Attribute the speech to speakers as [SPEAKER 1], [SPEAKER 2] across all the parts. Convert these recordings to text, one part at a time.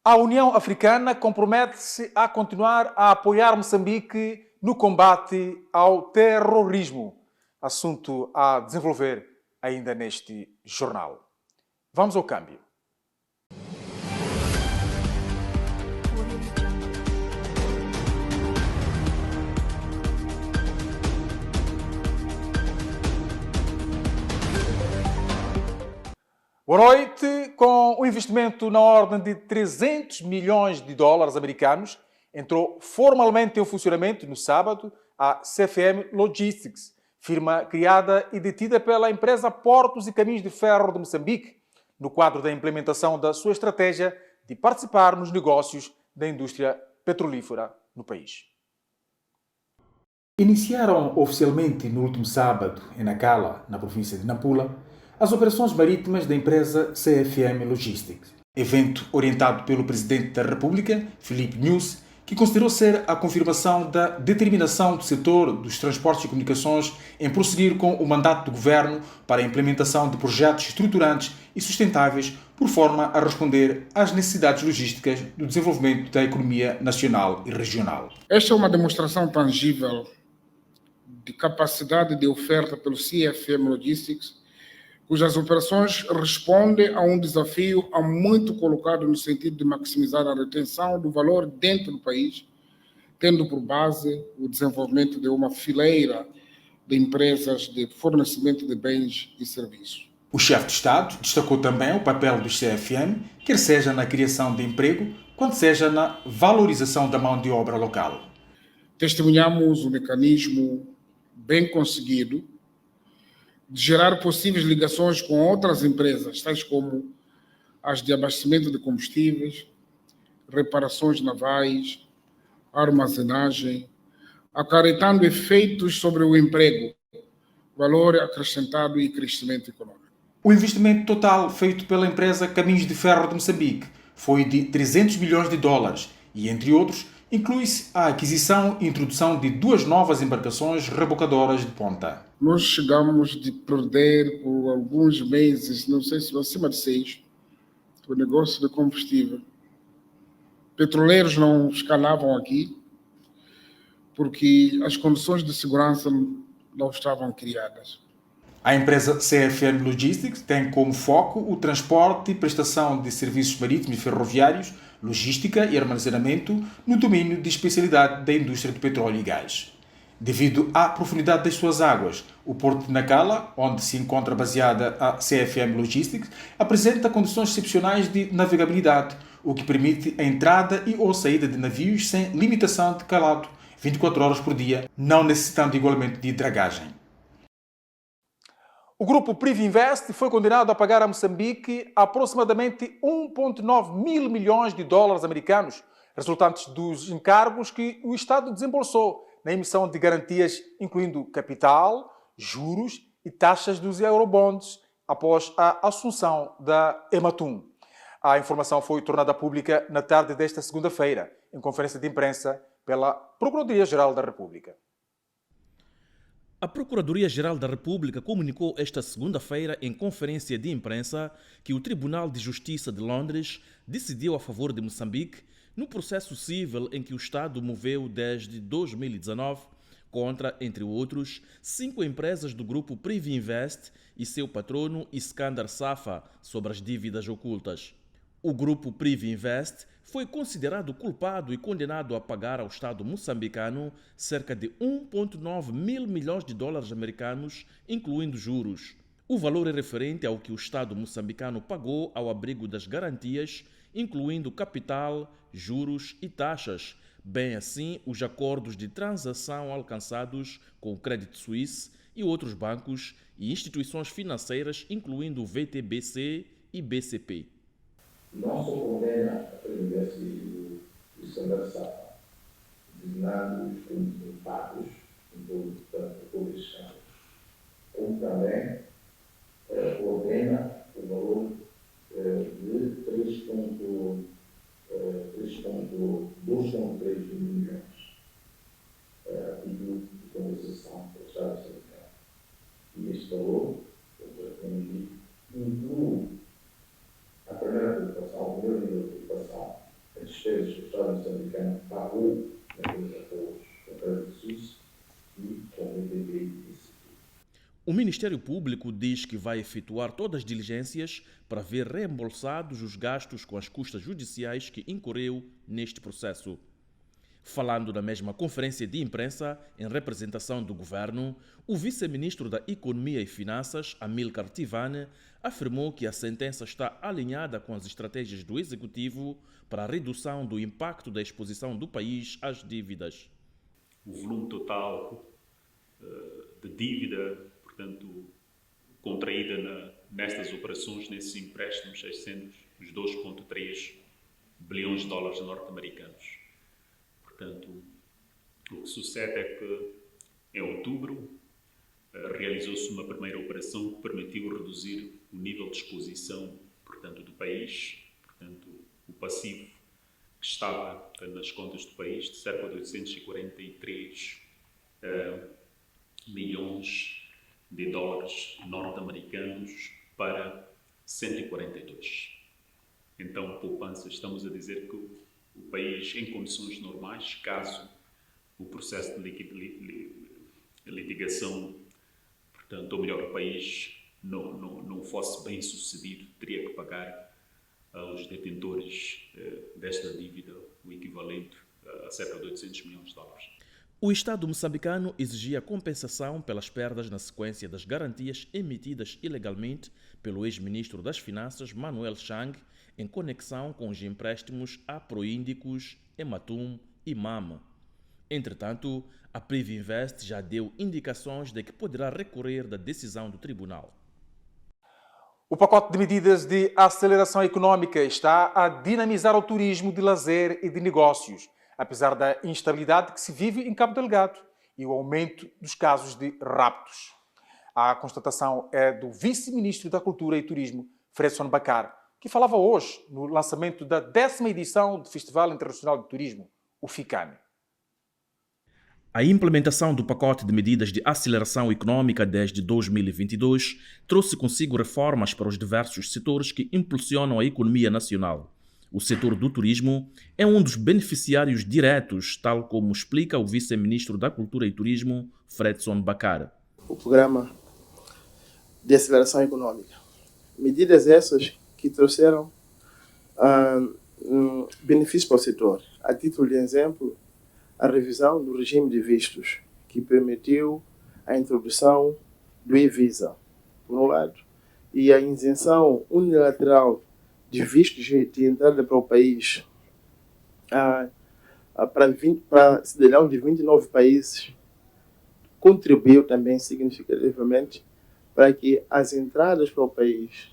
[SPEAKER 1] A União Africana compromete-se a continuar a apoiar Moçambique no combate ao terrorismo. Assunto a desenvolver ainda neste jornal. Vamos ao câmbio. Boa noite. Com o investimento na ordem de 300 milhões de dólares americanos, entrou formalmente em funcionamento no sábado a CFM Logistics, firma criada e detida pela empresa Portos e Caminhos de Ferro de Moçambique, no quadro da implementação da sua estratégia de participar nos negócios da indústria petrolífera no país. Iniciaram oficialmente no último sábado, em Nacala, na província de Nampula, as operações marítimas da empresa CFM Logistics. Evento orientado pelo Presidente da República, Filipe Nyusi, que considerou ser a confirmação da determinação do setor dos transportes e comunicações em prosseguir com o mandato do Governo para a implementação de projetos estruturantes e sustentáveis por forma a responder às necessidades logísticas do desenvolvimento da economia nacional e regional.
[SPEAKER 2] Esta é uma demonstração tangível de capacidade de oferta pelo CFM Logistics, cujas operações respondem a um desafio há muito colocado no sentido de maximizar a retenção do valor dentro do país, tendo por base o desenvolvimento de uma fileira de empresas de fornecimento de bens e serviços.
[SPEAKER 1] O chefe de Estado destacou também o papel dos CFM, quer seja na criação de emprego, quanto seja na valorização da mão de obra local.
[SPEAKER 2] Testemunhamos o mecanismo bem conseguido de gerar possíveis ligações com outras empresas, tais como as de abastecimento de combustíveis, reparações navais, armazenagem, acarretando efeitos sobre o emprego, valor acrescentado e crescimento econômico.
[SPEAKER 1] O investimento total feito pela empresa Caminhos de Ferro de Moçambique foi de 300 milhões de dólares e, entre outros, inclui-se a aquisição e introdução de 2 novas embarcações rebocadoras de ponta.
[SPEAKER 2] Nós chegamos de perder por alguns meses, não sei se acima de 6, o negócio de combustível. Petroleiros não escalavam aqui porque as condições de segurança não estavam criadas.
[SPEAKER 1] A empresa CFM Logistics tem como foco o transporte e prestação de serviços marítimos e ferroviários, logística e armazenamento no domínio de especialidade da indústria do petróleo e gás. Devido à profundidade das suas águas, o porto de Nacala, onde se encontra baseada a CFM Logistics, apresenta condições excepcionais de navegabilidade, o que permite a entrada e ou saída de navios sem limitação de calado, 24 horas por dia, não necessitando igualmente de dragagem. O grupo Privinvest foi condenado a pagar a Moçambique aproximadamente 1,9 mil milhões de dólares americanos, resultantes dos encargos que o Estado desembolsou na emissão de garantias, incluindo capital, juros e taxas dos eurobonds, após a assunção da Ematum. A informação foi tornada pública na tarde desta segunda-feira, em conferência de imprensa pela Procuradoria-Geral da República.
[SPEAKER 3] A Procuradoria-Geral da República comunicou esta segunda-feira em conferência de imprensa que o Tribunal de Justiça de Londres decidiu a favor de Moçambique no processo civil em que o Estado moveu desde 2019 contra, entre outros, 5 empresas do grupo Privinvest e seu patrono Iskandar Safa sobre as dívidas ocultas. O grupo Privinvest foi considerado culpado e condenado a pagar ao Estado moçambicano cerca de 1,9 mil milhões de dólares americanos, incluindo juros. O valor é referente ao que o Estado moçambicano pagou ao abrigo das garantias, incluindo capital, juros e taxas, bem assim os acordos de transação alcançados com o Credit Suisse e outros bancos e instituições financeiras, incluindo o VTBC e BCP.
[SPEAKER 4] Não só condena a presidência do Iskandar Safa, designando os fundos pagos em todo esse caso, como também ordena o valor de 2,3 milhões a título de compensação para o Estado moçambicano. E este valor, inclui a primeira preocupação, o primeiro nível de preocupação,
[SPEAKER 3] O Ministério Público diz que vai efetuar todas as diligências para ver reembolsados os gastos com as custas judiciais que incorreu neste processo. Falando na mesma conferência de imprensa, em representação do governo, o vice-ministro da Economia e Finanças, Amílcar Tivane, afirmou que a sentença está alinhada com as estratégias do Executivo para a redução do impacto da exposição do país às dívidas.
[SPEAKER 5] O volume total de dívida, portanto, contraída nestas operações, nesses empréstimos, sendo os 2,3 bilhões de dólares norte-americanos. Portanto, o que sucede é que, em outubro, realizou-se uma primeira operação que permitiu reduzir o nível de exposição, portanto, do país, portanto, o passivo que estava nas contas do país, de cerca de 843 milhões de dólares norte-americanos para 142. Então, poupança, estamos a dizer que o país, em condições normais, caso o processo de litigação, portanto, ou melhor, o país não fosse bem sucedido, teria que pagar aos detentores desta dívida o equivalente a cerca de 800 milhões de dólares.
[SPEAKER 3] O Estado moçambicano exigia compensação pelas perdas na sequência das garantias emitidas ilegalmente pelo ex-ministro das Finanças, Manuel Chang, em conexão com os empréstimos a Proíndicos, Ematum e Mama. Entretanto, a Privinvest já deu indicações de que poderá recorrer da decisão do tribunal.
[SPEAKER 1] O pacote de medidas de aceleração econômica está a dinamizar o turismo de lazer e de negócios, apesar da instabilidade que se vive em Cabo Delgado e o aumento dos casos de raptos. A constatação é do vice-ministro da Cultura e Turismo, Fredson Bacar, que falava hoje no lançamento da 10ª edição do Festival Internacional de Turismo, o FICANE.
[SPEAKER 3] A implementação do pacote de medidas de aceleração econômica desde 2022 trouxe consigo reformas para os diversos setores que impulsionam a economia nacional. O setor do turismo é um dos beneficiários diretos, tal como explica o vice-ministro da Cultura e Turismo, Fredson Bacar.
[SPEAKER 6] O programa de aceleração econômica. Medidas essas que trouxeram benefícios para o setor. A título de exemplo, a revisão do regime de vistos, que permitiu a introdução do e-visa, por um lado, e a isenção unilateral de vistos de entrada para o país para cidadãos de 29 países, contribuiu também significativamente para que as entradas para o país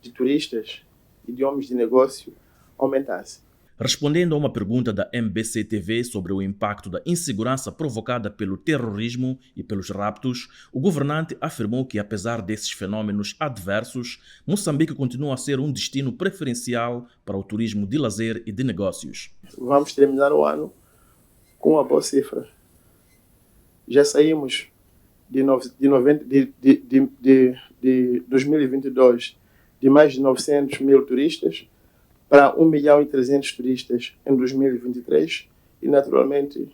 [SPEAKER 6] de turistas e de homens de negócio aumentassem.
[SPEAKER 3] Respondendo a uma pergunta da MBC-TV sobre o impacto da insegurança provocada pelo terrorismo e pelos raptos, o governante afirmou que, apesar desses fenômenos adversos, Moçambique continua a ser um destino preferencial para o turismo de lazer e de negócios.
[SPEAKER 6] Vamos terminar o ano com uma boa cifra. Já saímos de 2022 de mais de 900 mil turistas para 1.300.000 turistas em 2023 e, naturalmente,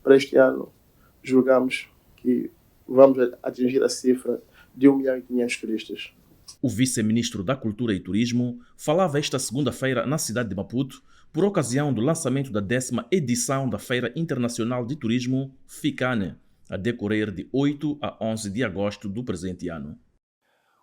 [SPEAKER 6] para este ano, julgamos que vamos atingir a cifra de 1.500.000 turistas.
[SPEAKER 3] O vice-ministro da Cultura e Turismo falava esta segunda-feira na cidade de Maputo por ocasião do lançamento da 10ª edição da Feira Internacional de Turismo, FICANE, a decorrer de 8 a 11 de agosto do presente ano.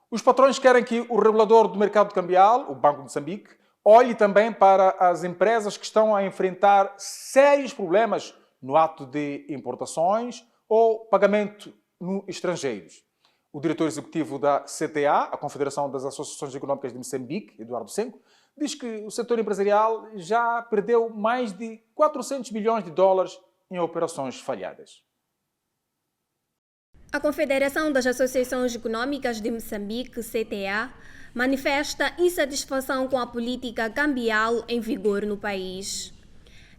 [SPEAKER 1] Os patrões querem que o regulador do mercado cambial, o Banco de Moçambique, olhe também para as empresas que estão a enfrentar sérios problemas no ato de importações ou pagamento no estrangeiros. O diretor executivo da CTA, a Confederação das Associações Económicas de Moçambique, Eduardo Senko, diz que o setor empresarial já perdeu mais de 400 milhões de dólares em operações falhadas.
[SPEAKER 7] A Confederação das Associações Econômicas de Moçambique, CTA, manifesta insatisfação com a política cambial em vigor no país.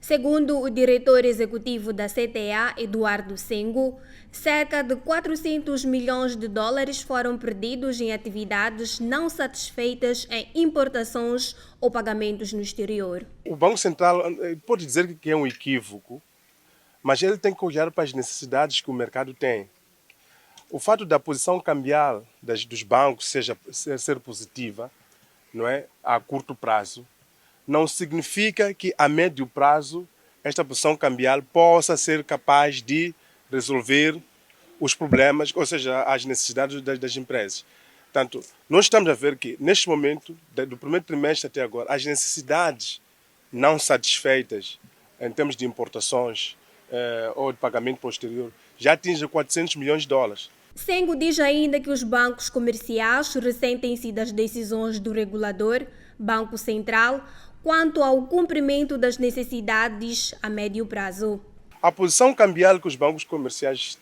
[SPEAKER 7] Segundo o diretor executivo da CTA, Eduardo Sengo, cerca de 400 milhões de dólares foram perdidos em atividades não satisfeitas em importações ou pagamentos no exterior.
[SPEAKER 8] O Banco Central pode dizer que é um equívoco, mas ele tem que olhar para as necessidades que o mercado tem. o fato da posição cambial dos bancos ser positiva, não é, a curto prazo, não significa que a médio prazo esta posição cambial possa ser capaz de resolver os problemas, ou seja, as necessidades das empresas. Portanto, nós estamos a ver que, neste momento, do primeiro trimestre até agora, as necessidades não satisfeitas em termos de importações ou de pagamento posterior já atingem 400 milhões de dólares.
[SPEAKER 7] Sengo diz ainda que os bancos comerciais ressentem-se das decisões do regulador, Banco Central, quanto ao cumprimento das necessidades a médio prazo.
[SPEAKER 8] A posição cambial que os bancos comerciais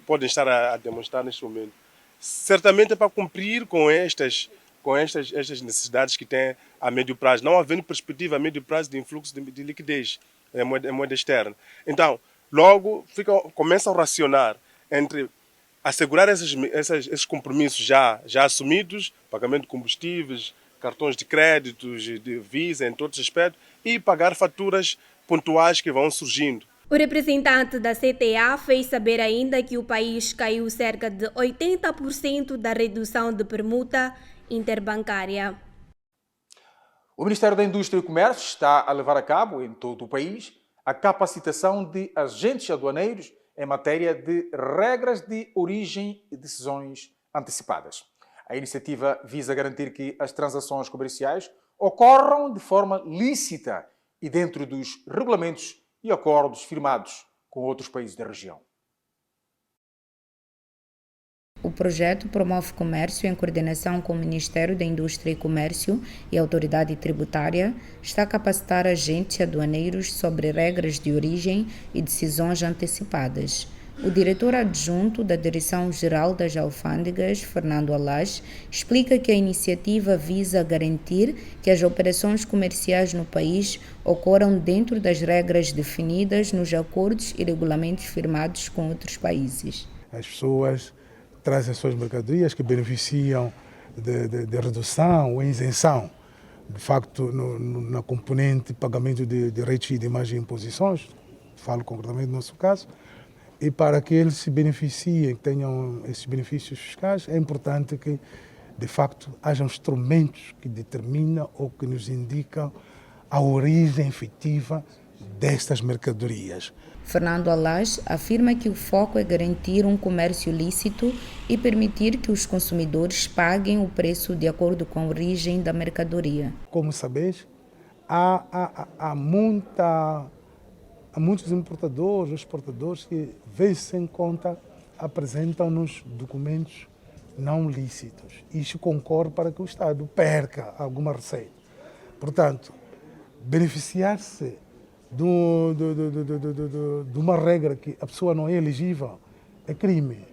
[SPEAKER 8] podem estar a demonstrar neste momento, certamente é para cumprir com estas necessidades que têm a médio prazo, não havendo perspectiva a médio prazo de influxo de liquidez em moeda externa. Então, logo começam a racionar entre assegurar esses compromissos já assumidos, pagamento de combustíveis, cartões de créditos, de Visa, em todos os aspectos, e pagar faturas pontuais que vão surgindo.
[SPEAKER 7] O representante da CTA fez saber ainda que o país caiu cerca de 80% da redução de permuta interbancária.
[SPEAKER 1] O Ministério da Indústria e Comércio está a levar a cabo, em todo o país, a capacitação de agentes aduaneiros em matéria de regras de origem e decisões antecipadas. A iniciativa visa garantir que as transações comerciais ocorram de forma lícita e dentro dos regulamentos e acordos firmados com outros países da região.
[SPEAKER 9] O projeto promove comércio em coordenação com o Ministério da Indústria e Comércio e a Autoridade Tributária, está a capacitar agentes aduaneiros sobre regras de origem e decisões antecipadas. O diretor adjunto da Direção-Geral das Alfândegas, Fernando Alas, explica que a iniciativa visa garantir que as operações comerciais no país ocorram dentro das regras definidas nos acordos e regulamentos firmados com outros países.
[SPEAKER 10] As pessoas trazem as suas mercadorias que beneficiam de redução ou isenção. De facto, na componente pagamento de direitos e de imagem e imposições, falo concretamente no nosso caso, e para que eles se beneficiem, que tenham esses benefícios fiscais, é importante que, de facto, haja instrumentos que determinam ou que nos indicam a origem efetiva destas mercadorias.
[SPEAKER 9] Fernando Alas afirma que o foco é garantir um comércio lícito e permitir que os consumidores paguem o preço de acordo com a origem da mercadoria.
[SPEAKER 10] Como sabeis, há muitos importadores, exportadores que, vez sem conta, apresentam-nos documentos não lícitos. Isto concorre para que o Estado perca alguma receita. Portanto, beneficiar-se de uma regra que a pessoa não é elegível é crime.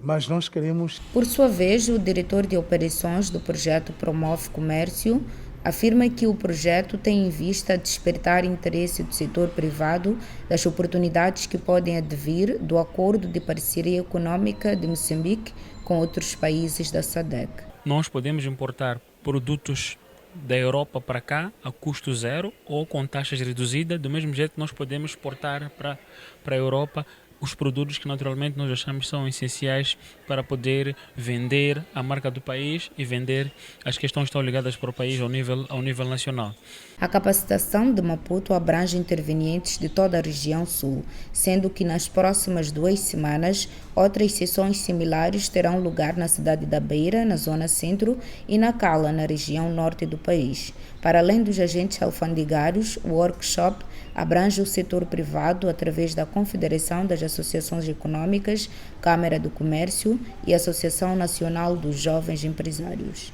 [SPEAKER 10] Mas nós queremos...
[SPEAKER 9] Por sua vez, o diretor de operações do projeto Promove Comércio afirma que o projeto tem em vista despertar interesse do setor privado das oportunidades que podem advir do Acordo de Parceria Econômica de Moçambique com outros países da SADC.
[SPEAKER 11] Nós podemos importar produtos da Europa para cá a custo zero ou com taxas reduzidas. Do mesmo jeito, nós podemos exportar para a Europa os produtos que naturalmente nós achamos são essenciais para poder vender a marca do país e vender as questões que estão ligadas para o país ao nível nacional.
[SPEAKER 9] A capacitação de Maputo abrange intervenientes de toda a região sul, sendo que nas próximas 2 semanas outras sessões similares terão lugar na cidade da Beira, na zona centro, e na Cala, na região norte do país. Para além dos agentes alfandegários, o workshop abrange o setor privado através da Confederação das Associações Econômicas, Câmara do Comércio e Associação Nacional dos Jovens Empresários.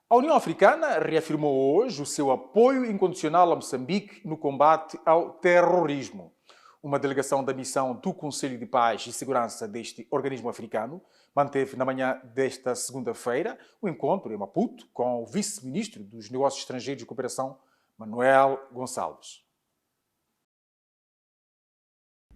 [SPEAKER 1] A União Africana reafirmou hoje o seu apoio incondicional a Moçambique no combate ao terrorismo. Uma delegação da missão do Conselho de Paz e Segurança deste organismo africano manteve na manhã desta segunda-feira o encontro em Maputo com o vice-ministro dos Negócios Estrangeiros e Cooperação, Manuel Gonçalves.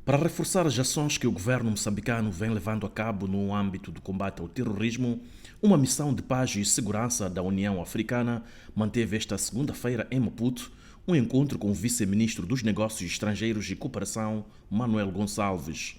[SPEAKER 3] Para reforçar as ações que o governo moçambicano vem levando a cabo no âmbito do combate ao terrorismo, uma missão de paz e segurança da União Africana manteve esta segunda-feira em Maputo um encontro com o vice-ministro dos Negócios Estrangeiros e Cooperação, Manuel Gonçalves.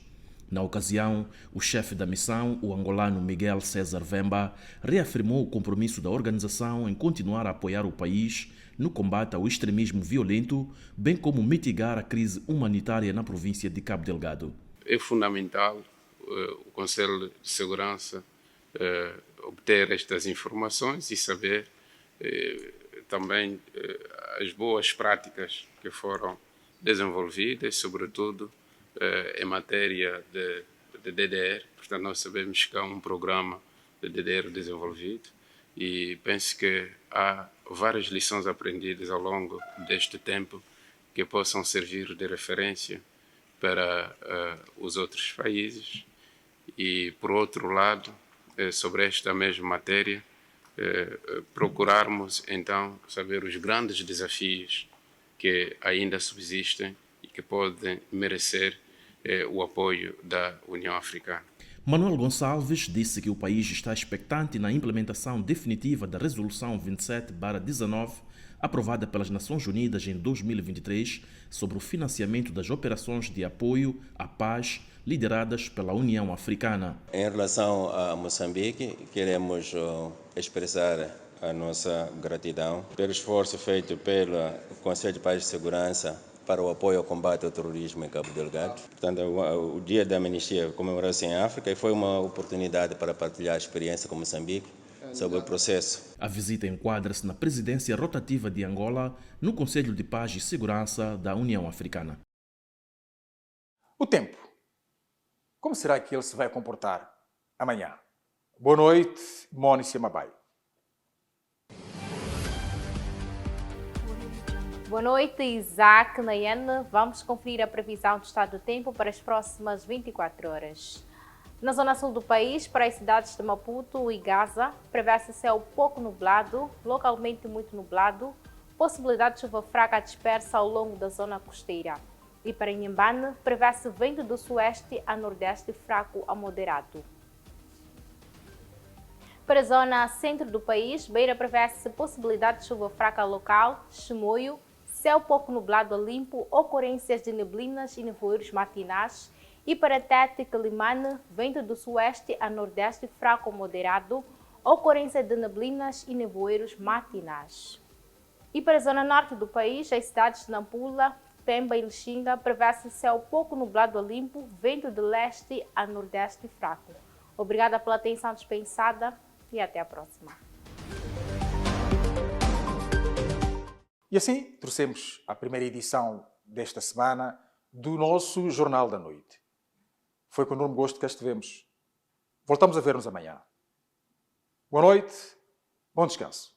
[SPEAKER 3] Na ocasião, o chefe da missão, o angolano Miguel César Vemba, reafirmou o compromisso da organização em continuar a apoiar o país no combate ao extremismo violento, bem como mitigar a crise humanitária na província de Cabo Delgado.
[SPEAKER 12] É fundamental o Conselho de Segurança obter estas informações e saber também as boas práticas que foram desenvolvidas, sobretudo em matéria de DDR. Portanto, nós sabemos que há um programa de DDR desenvolvido e penso que há várias lições aprendidas ao longo deste tempo que possam servir de referência para os outros países. E, por outro lado, sobre esta mesma matéria, procurarmos então saber os grandes desafios que ainda subsistem e que podem merecer o apoio da União Africana.
[SPEAKER 3] Manuel Gonçalves disse que o país está expectante na implementação definitiva da Resolução 27/19, aprovada pelas Nações Unidas em 2023, sobre o financiamento das operações de apoio à paz lideradas pela União Africana.
[SPEAKER 13] Em relação a Moçambique, queremos expressar a nossa gratidão pelo esforço feito pelo Conselho de Paz e Segurança para o apoio ao combate ao terrorismo em Cabo Delgado. Portanto, o Dia da Amnistia comemorou-se em África e foi uma oportunidade para partilhar a experiência com Moçambique sobre o processo.
[SPEAKER 3] A visita enquadra-se na presidência rotativa de Angola no Conselho de Paz e Segurança da União Africana.
[SPEAKER 1] O tempo. Como será que ele se vai comportar amanhã? Boa noite, Mónica Mabai.
[SPEAKER 14] Boa noite, Isaac, Nayane. Vamos conferir a previsão do estado do tempo para as próximas 24 horas. Na zona sul do país, para as cidades de Maputo e Gaza, prevê-se céu pouco nublado, localmente muito nublado, possibilidade de chuva fraca dispersa ao longo da zona costeira. E para Inhambane, prevê-se vento do sueste a nordeste fraco a moderado. Para a zona centro do país, Beira prevê-se possibilidade de chuva fraca local, Chimoio, céu pouco nublado a limpo, ocorrências de neblinas e nevoeiros matinais. E para Tete e Quelimane, vento do sueste a nordeste fraco a moderado, ocorrência de neblinas e nevoeiros matinais. E para a zona norte do país, as cidades de Nampula, Pemba e Lixinga, prevê-se céu pouco nublado a limpo, vento de leste a nordeste fraco. Obrigada pela atenção dispensada e até a próxima.
[SPEAKER 1] E assim, trouxemos a primeira edição desta semana do nosso Jornal da Noite. Foi com enorme gosto que cá estivemos. Voltamos a ver-nos amanhã. Boa noite, bom descanso.